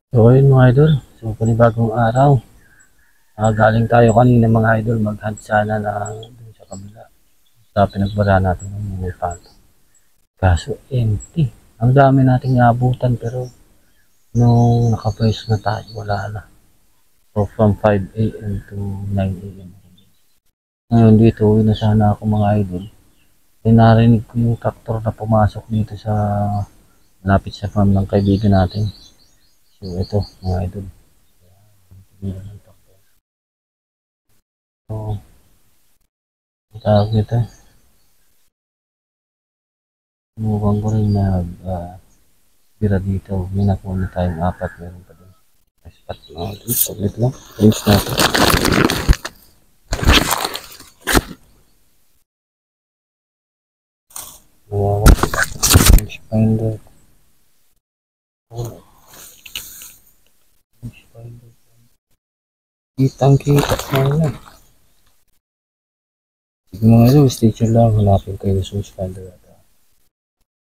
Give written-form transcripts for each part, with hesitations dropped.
So ayun mga idol, so panibagong araw. Galing tayo kanina mga idol, mag-hunt sana na dun sa kabila. Sa pinagbara natin ng elephant. Kaso empty. Ang dami nating naabutan pero nung nakapwesto na tayo, wala na. So from 5 a.m. to 9 a.m. Ngayon dito, uwi na sana ako mga idol. Eh narinig ko yung tractor na pumasok dito sa malapit sa farm ng kaibigan natin. So ito mga idol. So, tawag nito. Subukan ko rin bira dito. May nakuha na tayong apat. Meron pa din. Spot na. Saglit lang. Rinse natin. Nawawa. Rinse finder. Rinse finder. Kitang kita. Ayun. Sige mga ito. Stitcher lang. Hanapin ko yung rinse finder.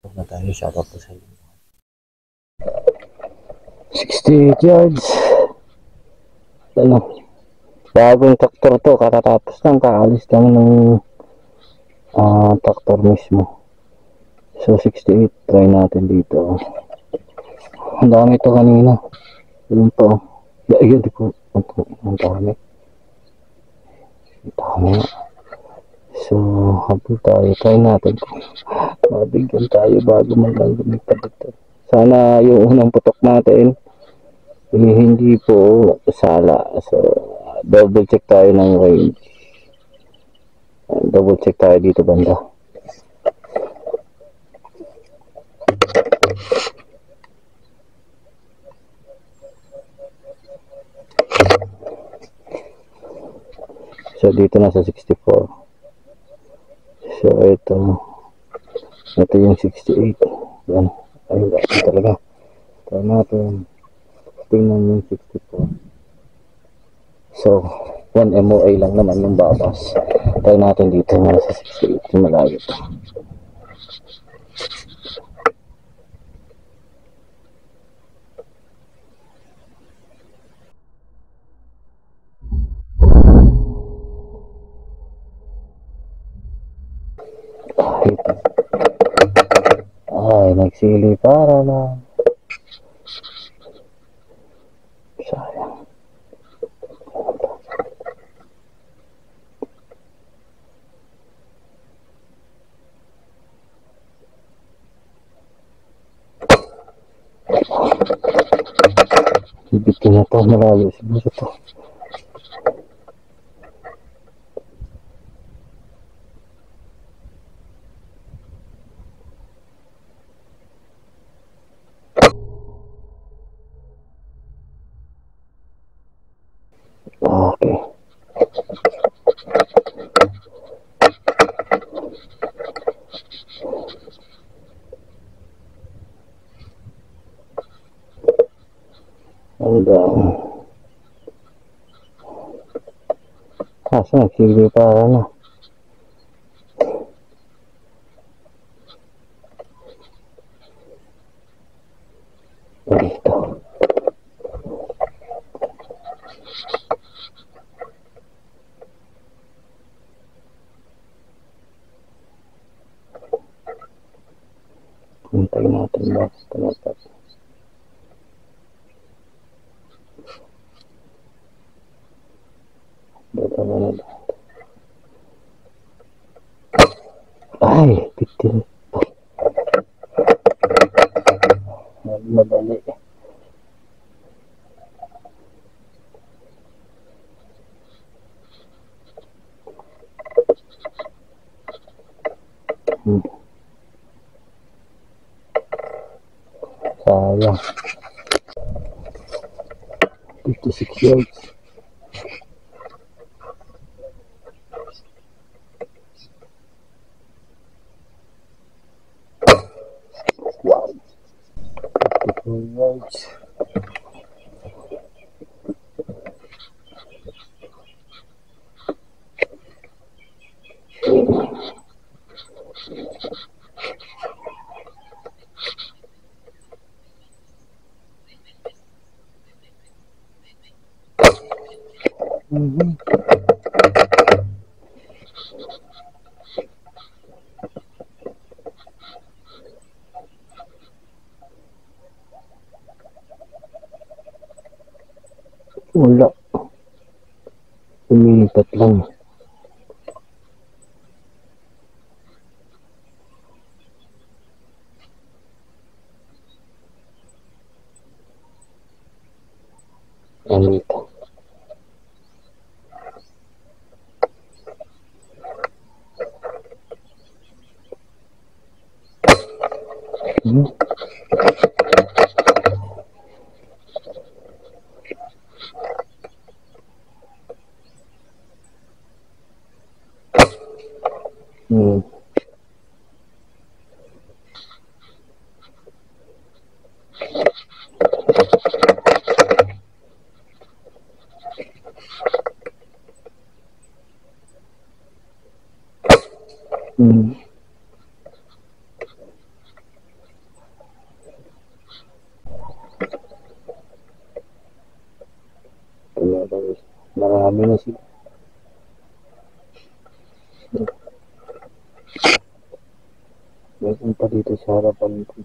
Huwag na tayo. Shoutout po sa inyo. 68 yards. Ano? Bagong traktor to. Kakatapos lang. Kaalis lang ng traktor mismo. So 68. Try natin dito. Ang dami ito kanina. Yun to. Yun ko. Ang dami. Ang dami. So, habol tayo. Try natin kung mabigyan tayo bago lang lumipad ito. Sana yung unang putok natin hindi po sala. So, double check tayo ng range. Double check tayo dito banda. So, dito na sa 64. So, ito yung 68. Yan. Ayun, talaga. Try natin. Tingnan yung 64. So, 1 MOA lang naman yung babas. Try natin dito na sa 68. Yung malayo pa. Ay, nagsili para na. Sayang. Ibitin na to, malayo siguro to. Okay. Hanggang kaso nagsili para na. Dito. Hintayin natin ba? Tumatak. Dito na na. Ay, bitin. Madali. Sayang. 56 yards. Wow. 54 yards. Mhm. Wala. Umilipat lang. Ano ito? Hmm? Hmm. Hmm. Wala ba? Marami na sila. Meron pa dito sa harapan ko.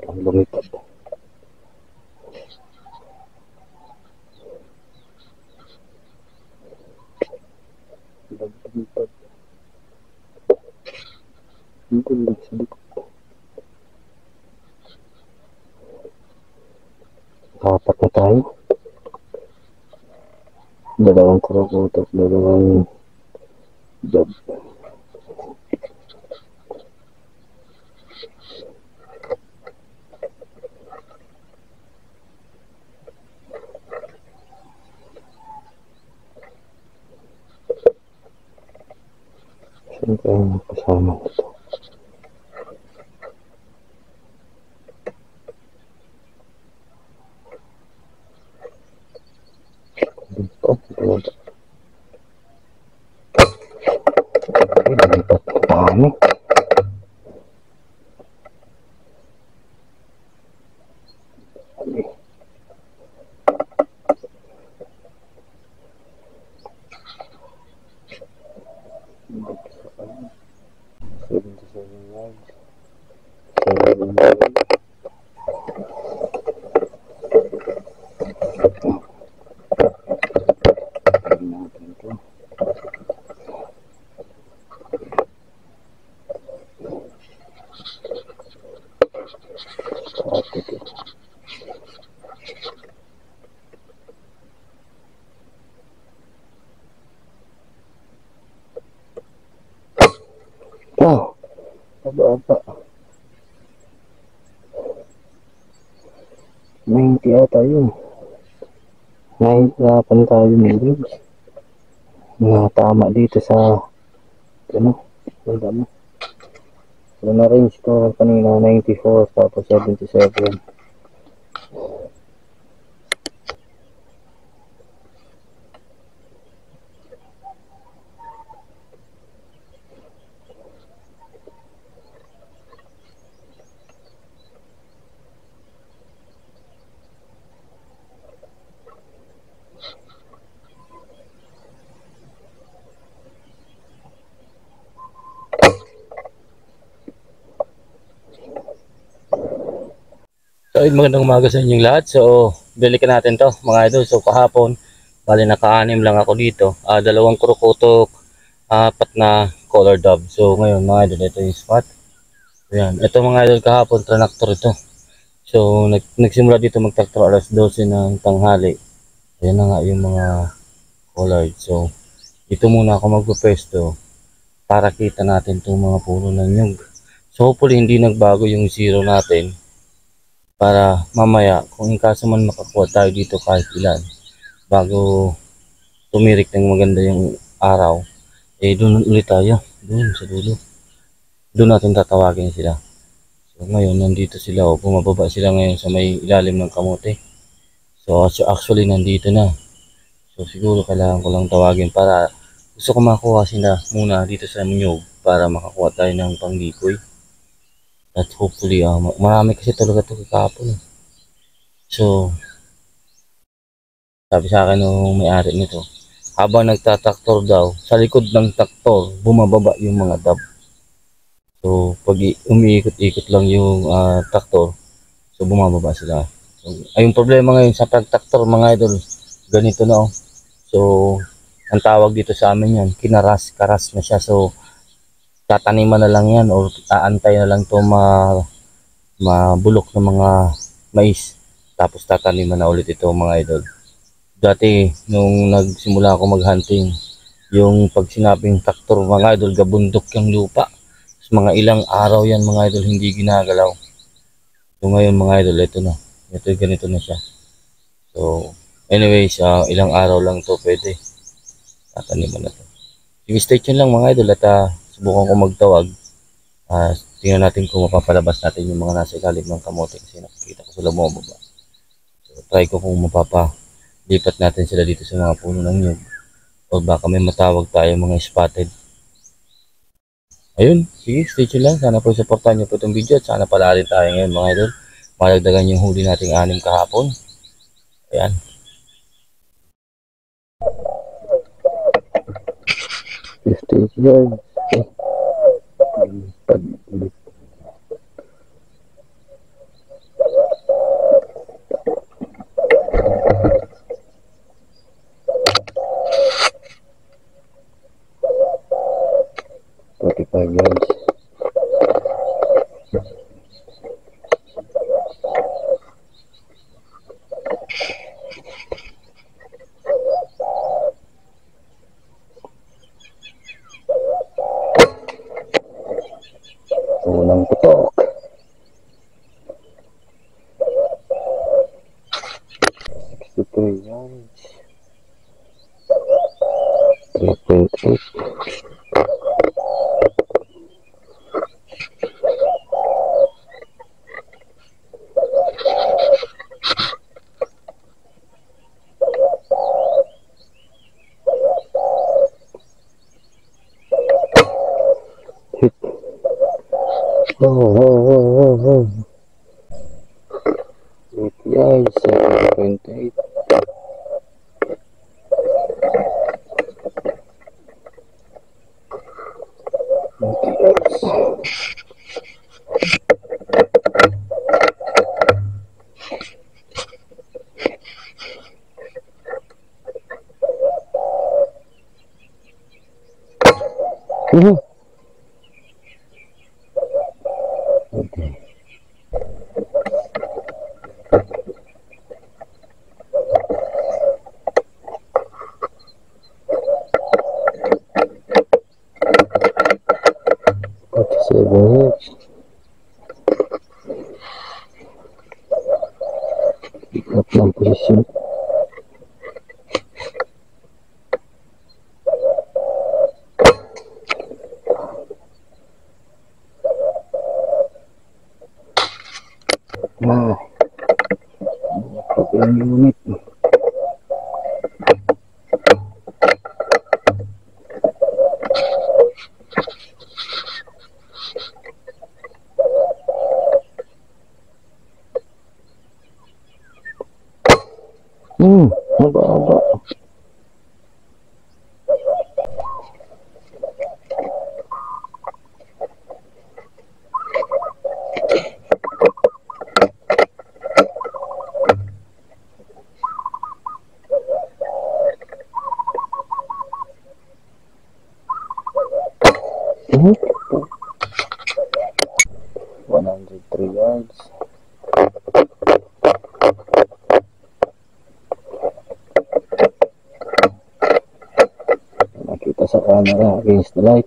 Ang lumipat. Lumipat. Ang kulag sa likod. Apat na tayo. Dalawang kurokotok, dalawang job. Saan kaya kasama ito? Dito. Dito. Ay, lumipat. Dami. Oh, aba-aba. 90 ata yun. Nahihirapan tayo ng tama dito sa ano, wala mo. So, na-range ko kanina 94 tapos 77. So, magandang umaga sa inyong lahat. So, balikan natin to mga idol. So, kahapon, bali naka-anim lang ako dito. Dalawang kurokotok, apat na color dove. So, ngayon mga idol, ito yung spot. Ayan. Ito mga idol kahapon, tranactor ito. So, nagsimula dito magtraktor alas 12 ng tanghali. Ayan na nga yung mga color. So, dito muna ako magpapwesto para kita natin itong mga puno ng nyug. So, hopefully hindi nagbago yung zero natin. Para mamaya kung in kaso man makakuha tayo dito kahit ilan bago tumirik ng maganda yung araw, eh doon ulit tayo, doon sa dulo. Doon natin tatawagin sila. So ngayon, nandito sila, o bumababa sila ngayon sa may ilalim ng kamote. So actually, nandito na. So siguro kailangan ko lang tawagin para gusto ko makuha sila muna dito sa Munyog para makakuha tayo ng panglikoy. At hopefully, marami kasi talaga ito kakapon. So, sabi sa akin nung may-ari nito, habang nagtataktor daw, sa likod ng taktor, bumababa yung mga dab. So, pag umiikot-ikot lang yung taktor, so bumababa sila. So, ay, yung problema ngayon sa pagtaktor, mga idol, ganito na oh. So, ang tawag dito sa amin yan, karas na siya. So, tataniman na lang yan or aantay na lang to mabulok ng mga mais. Tapos tataniman na ulit ito mga idol. Dati, nung nagsimula ako mag-hunting, yung pag sinabing traktor mga idol, gabundok yung lupa. So, mga ilang araw yan mga idol, hindi ginagalaw. So ngayon mga idol, ito na. Ito ganito na siya. So, anyways, ilang araw lang to pwede. Tataniman na to. Sige, stay tuned lang mga idol at subukan ko magtawag. Tingnan natin kung mapapalabas natin yung mga nasa ilalim ng kamote kasi nakikita ko sila bumababa. So, try ko kung mapapalipat natin sila dito sa mga puno ng nyug o baka may matawag tayo mga spotted. Ayun, sige, stay tuned lang. Sana po supportan nyo po itong video at sana pala rin tayo ngayon mga idol. Malagdagan yung huli nating 6 kahapon. Ayan. Stay tuned. Spotify guys. Unang putok. 63 yards. 3.8. Hit. Oh. 8 yards. 7.8. Okay. Pick up ng posisyon. Ilang unit. Haba. Hmm? 103 yards. Nakita sa camera against the light.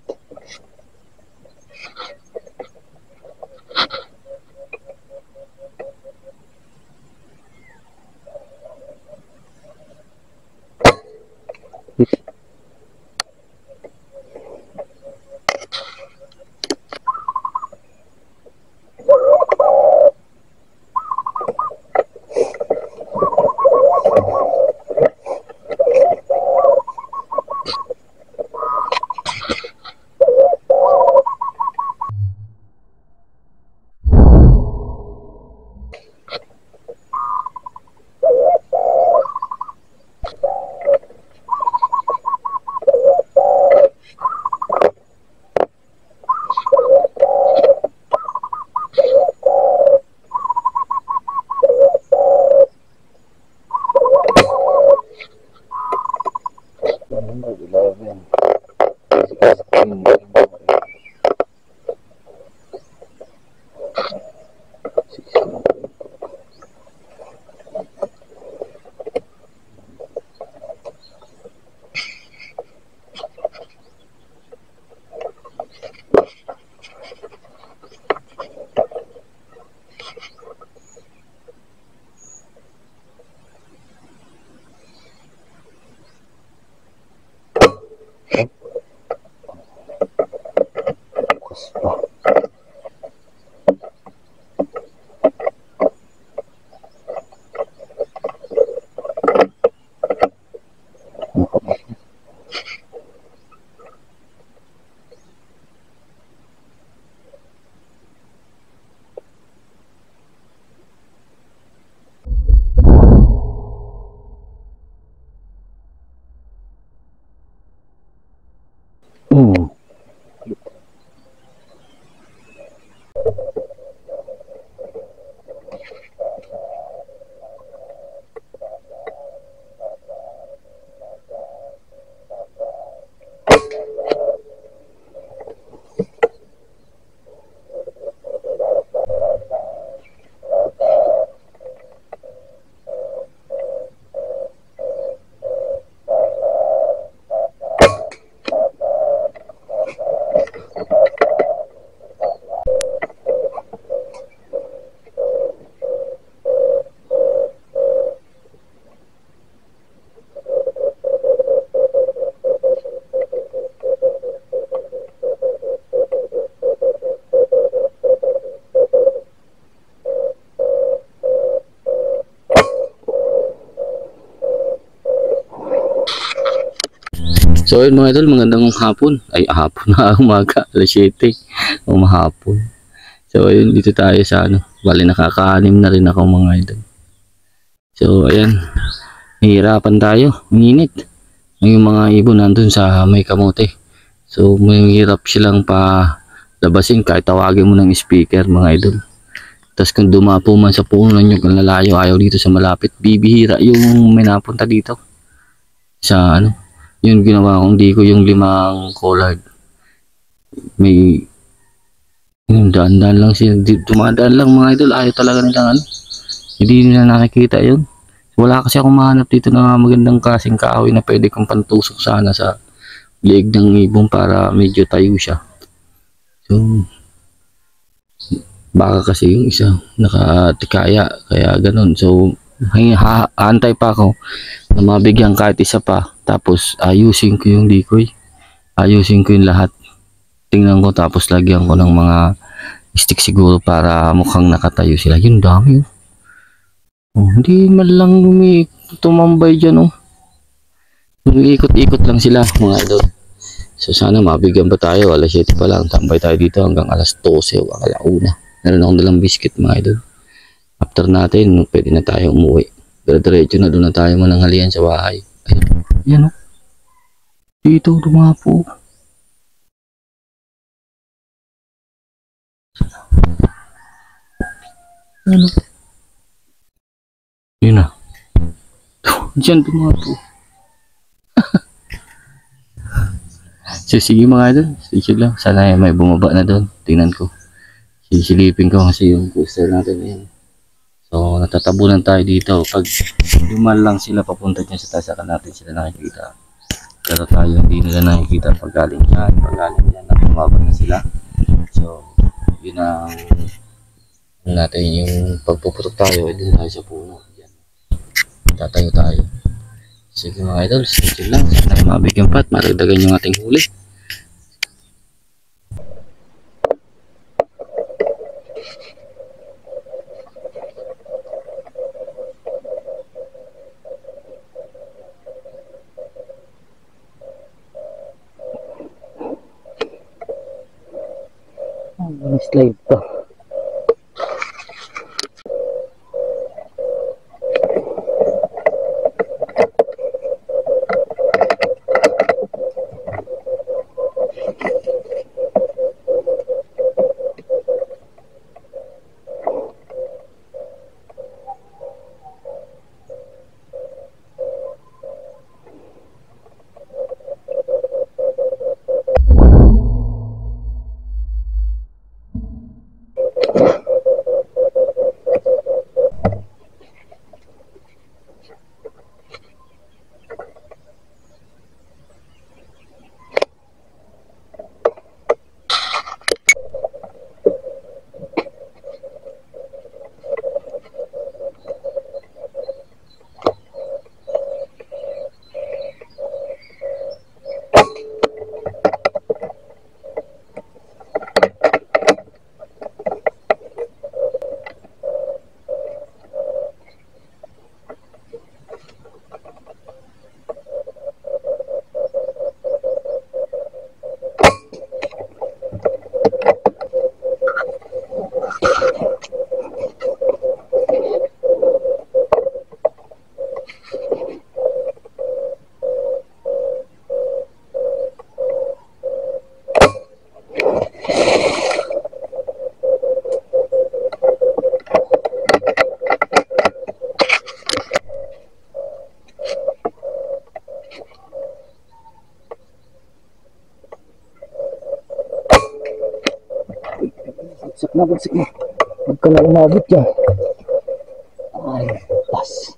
So ayun mga idol, magandang hapon. Ay hapon na, umaga, alas 7 o mahapon. So ayun, dito tayo sa ano, bali nakakaanim na rin ako mga idol. So ayan, hihirapan tayo, init. Yung mga ibon nandun sa may kamote. So mahirap silang pa labasin kahit tawagin mo ng speaker mga idol. Tapos kung dumapo man sa puno yung lalayo, ayaw dito sa malapit, bibihira yung may napunta dito sa ano. Yun ginawa kong di ko yung 5 collard. May yung daan-daan lang siya, dumadaan lang mga idol, ayaw talaga nilang ano. Hindi nila nakikita yun. Wala kasi akong mahanap dito na magandang kasing kahoy na pwede kong pantusok sana sa liig ng ibon para medyo tayo siya. So baka kasi yung isa nakatikaya kaya ganun. So antay pa ako na mabigyan kahit isa pa, tapos ayusin ko yung decoy, ayusin ko yung lahat, tingnan ko, tapos lagyan ko ng mga stick siguro para mukhang nakatayo sila. Yun dami hindi man lang tumambay dyan ikot-ikot lang sila mga idol. So sana mabigyan pa tayo, alas 7 pa lang, tambay tayo dito hanggang alas 12 o alauna. Meron akong dalang biscuit mga idol. After natin pwede na tayo umuwi, diretso na doon na tayo mananghalian sa bahay. Yan dito dumapo. Ano? Yun na. Diyan dumapo. So sige mga idol, sige lang. Sana may bumaba na doon. Tingnan ko. Sisilipin ko kasi yung poster natin yan. So natatabunan tayo dito. Pag duman lang sila papunta dyan sa tasakan natin sila nakikita. Pero tayo hindi nila nakikita pag galing dyan. Pag galing dyan na bumaba na sila. So yun ang natin yung pagpuputok tayo. Dito tayo sa puno. Yan. Tatayo tayo. Sige mga idol, sige lang. Sana mabigyan pa at maragdagan yung ating huli. Slide pa. bagsak na. Huwag ka na umabot dyan. Ay, tas.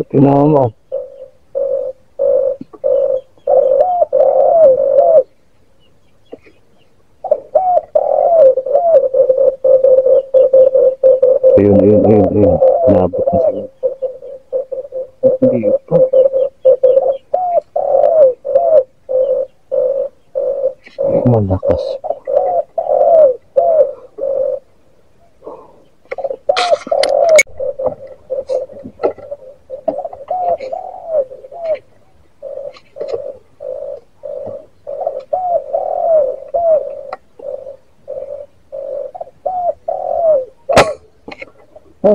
Tinawa mo. Ayun. Nabot na sila. Hindi pa. Malakas. Oh.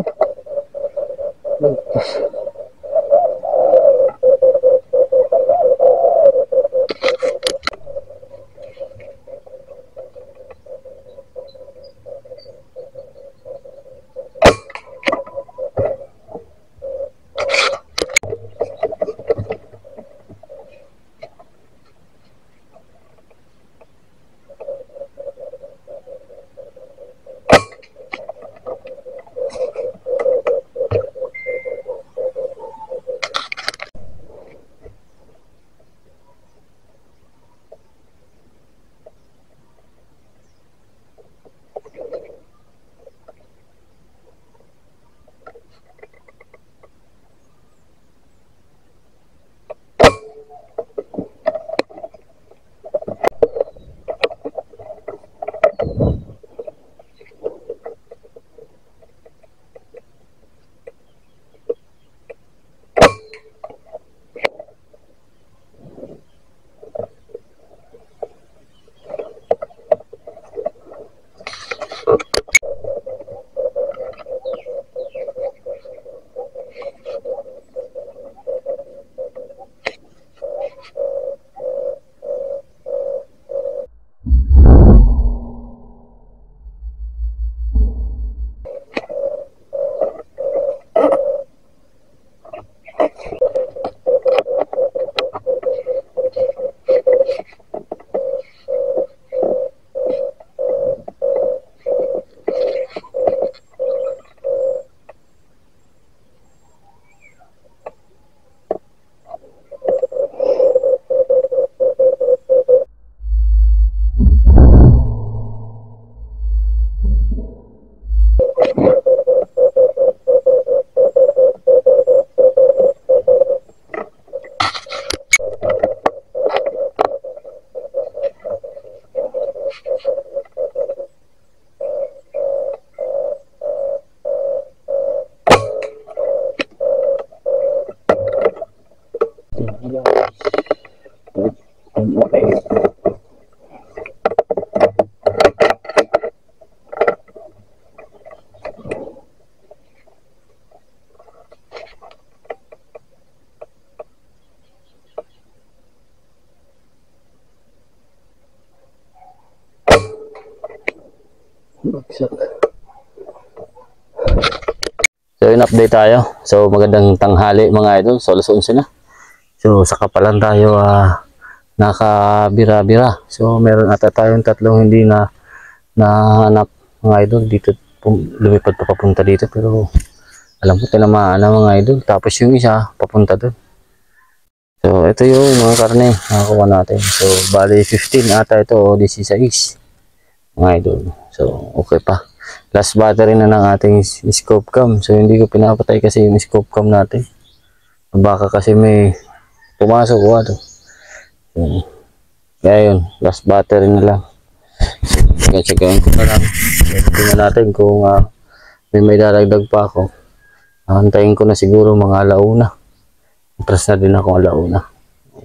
Bagsak. So yun, update tayo. So magandang tanghali mga idol. So alas 11 na. So saka pa lang tayo nakabira-bira. So meron ata tayong tatlong hindi na nahanap mga idol dito. Lumipad pa papunta dito, pero alam ko tinamaan na mga idol. Tapos yung isa papunta doon. So ito yung mga karne nakakuha natin. So bali 15 ata ito o 16 mga idol. So okay pa. Last battery na ng ating scope cam. So hindi ko pinapatay kasi yung scope cam natin. Baka kasi may pumasok ko ato. So, kaya yun, last battery na lang. So check-in ko na lang. Tingnan natin kung may daragdag pa ako. Antayin ko na siguro mga alauna. Atras na din ako alauna.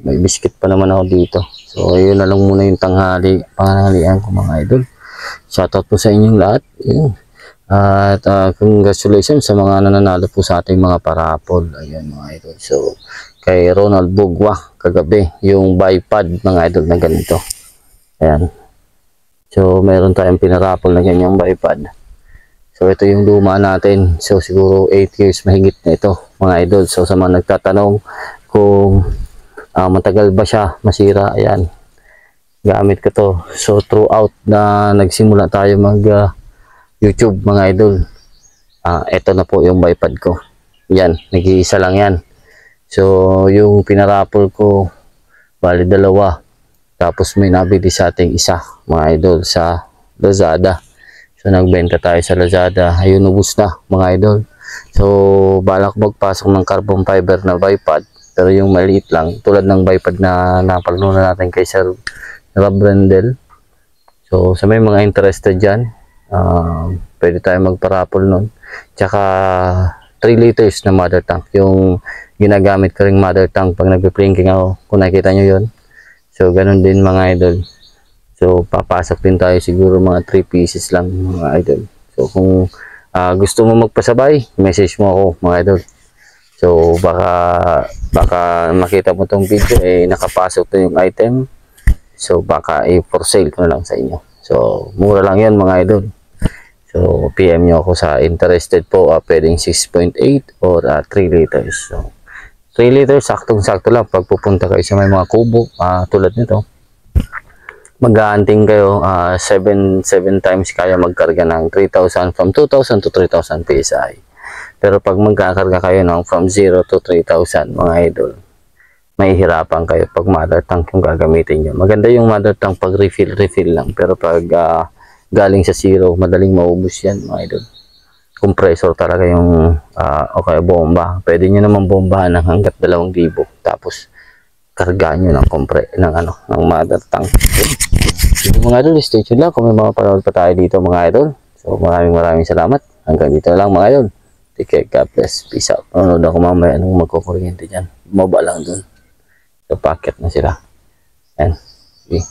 may biscuit pa naman ako dito. So ayun na lang muna yung panghalian ko mga idol. Shoutout po sa inyong lahat. Ayun. At congratulations sa mga nananalo po sa ating mga parapol. Ayan mga idol. So kay Ronald Bugwa kagabi yung bipod mga idol na ganito. Ayan. So mayroon tayong pinarapol na ganyang bipod. So ito yung luma natin. So siguro 8 years mahigit na ito mga idol. So sa mga nagtatanong kung matagal ba siya masira, ayan. Gamit ko to. So throughout na nagsimula tayo mag YouTube mga idol, ito na po yung bipod ko. Yan, nag-iisa lang yan. So yung pinarapol ko bali 2, tapos may nabili sa ating isa mga idol sa Lazada. So nagbenta tayo sa Lazada, ayun, ubos na mga idol. So balak magpasok ng carbon fiber na bipod, pero yung maliit lang tulad ng bipod na napaglunan natin kay Sir Rob Rendel. So sa may mga interested dyan, pwede tayo magparapol nun. Tsaka 3 liters na mother tank, yung ginagamit ko ring mother tank pag nagpe-pranking ako, kung nakita nyo yun. So ganun din mga idol. So papasok din tayo siguro mga 3 pieces lang mga idol. So kung gusto mo magpasabay, message mo ako mga idol. So baka makita mo tong video, nakapasok to yung item. So baka for sale ko na lang sa inyo. So mura lang yan mga idol. So PM nyo ako sa interested po, pwedeng 6.8 or 3 liters. So 3 liters saktong-sakto lang pag pupunta kayo sa may mga kubo tulad nito. Mag-aanting kayo 7 times kaya magkarga ng 3,000, from 2,000 to 3,000 PSI. Pero pag magkakarga kayo ng from 0 to 3,000 mga idol, mahihirapan kayo pag mother tank yung gagamitin nyo. Maganda yung mother tank pag refill lang, pero pag galing sa 0, madaling maubos yan mga idol. Compressor talaga yung o kaya bomba. Pwede nyo naman bombahan ng hanggat 2,000, tapos karga nyo ng mother tank. So, mga idol, stay tuned lang kung may mga panood pa tayo dito mga idol. So maraming salamat. Hanggang dito lang mga idol. Take care, God bless, peace out. Manood ako mamaya nung magkukuryente dyan. Bumaba lang dun. So packet na sila. Yan. Okay,